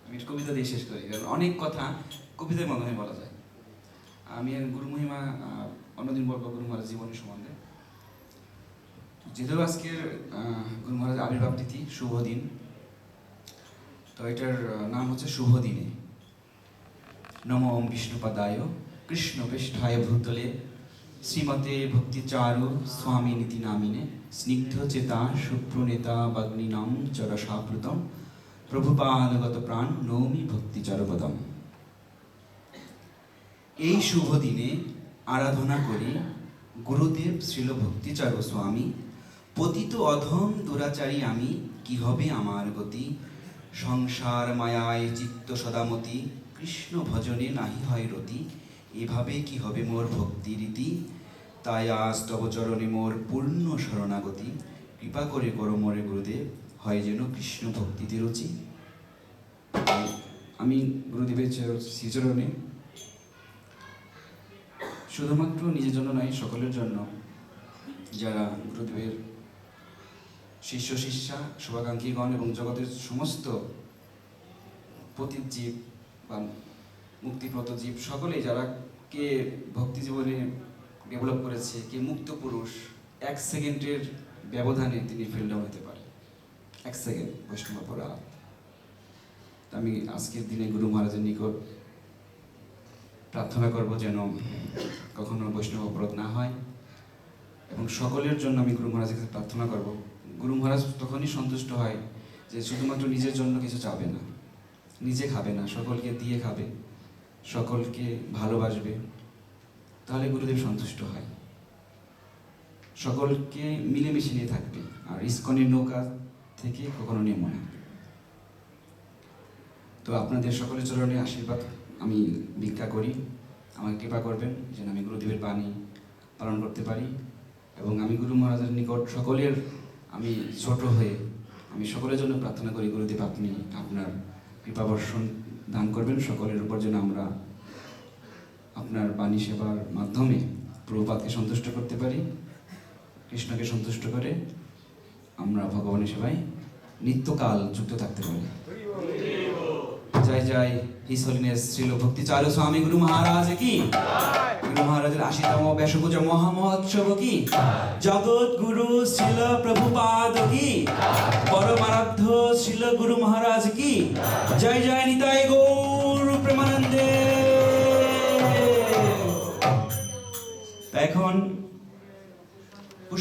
আমি একটা কবিতা দিয়ে শেষ করি, কারণ অনেক কথা কবিতার মাধ্যমে বলা যায়। আমি গুরু মহিমা অন্যদিন বলবো গুরু মহারাজ জীবনের সম্বন্ধে। যেহেতু আজকের গুরু মহারাজ আবির্ভাব তিথি, শুভ দিন, তো এটার নাম হচ্ছে শুভ দিনে। নম ওম বিষ্ণুপদায় কৃষ্ণ পৃষ্ঠায় ভূতলে শ্রীমতে ভক্তিচারু স্বামী নীতি নামিনে স্নিগ্ধ চেতা সুপ্রনেতা বাগ্নিনাম চরসাপ্লুতম প্রভুপাদগত প্রাণ নৌমি ভক্তিচারপদম। এই শুভ দিনে আরাধনা করি গুরুদেব শ্রীল ভক্তিচারু স্বামী। পতিত অধম দুরাচারী আমি, কি হবে আমার গতি? সংসার মায়ায় চিত্ত সদামতি, কৃষ্ণ ভজনে নাহি হয় রতি। এভাবে কি হবে মোর ভক্তি রীতি? তাই আজ তব চরণে মোর পূর্ণ শরণাগতি। কৃপা করে করো মোরে গুরুদেব, হয় যেন কৃষ্ণ ভক্তিতে রুচি। আমি গুরুদেবের শ্রীচরণে শুধুমাত্র নিজের জন্য নয়, সকলের জন্য, যারা গুরুদেবের শিষ্য শিষ্যা শুভাকাঙ্ক্ষীগণ এবং জগতের সমস্ত পতিত জীব বা মুক্তিপ্রত জীব, সকলেই যারা কে ভক্তি জীবনে ডেভেলপ করেছে, কে মুক্ত পুরুষ, 1 সেকেন্ডের ব্যবধানে তিনি ফেল ডাউন হতে পারে। 1 সেকেন্ড বৈষ্ণব অপরাধ। আমি আজকের দিনে গুরু মহারাজের নিকট প্রার্থনা করব যেন কখনো বৈষ্ণব অপরাধ না হয়, এবং সকলের জন্য আমি গুরু মহারাজের কাছে প্রার্থনা করব। গুরু মহারাজ তখনই সন্তুষ্ট হয় যে শুধুমাত্র নিজের জন্য কিছু চাবে না, নিজে খাবে না, সকলকে দিয়ে খাবে, সকলকে ভালোবাসবে, তাহলে গুরুদেব সন্তুষ্ট হয়। সকলকে মিলেমিশে নিয়ে থাকবে, আর ইস্কনের নৌকা থেকে কখনো নেমো না। তো আপনাদের সকলের চরণে আশীর্বাদ আমি ভিক্ষা করি, আমাকে কৃপা করবেন যেন আমি গুরুদেবের বাণী পালন করতে পারি। এবং আমি গুরু মহারাজের নিকট সকলের, আমি ছোট হয়ে আমি সকলের জন্য প্রার্থনা করি, গুরুদেব আপনি আপনার কৃপাবর্ষণ দান করবেন সকলের উপর, যেন আমরা আপনার বাণী সেবার মাধ্যমে প্রভুপাদকে সন্তুষ্ট করতে পারি, কৃষ্ণকে সন্তুষ্ট করে আমরা ভগবানের সেবায় নিত্যকাল যুক্ত থাকতে পারি। জয় জয় হিস হোলিনেস শ্রীল ভক্তিচারু স্বামী গুরু মহারাজ কি, গুরু মহারাজের ৮০তম ব্যাসপূজা মহামহোৎসব কি, জগৎ গুরু শ্রীল প্রভুপাদ কি, পরমারাধ্য শ্রীল গুরু মহারাজ কি। জয় জয়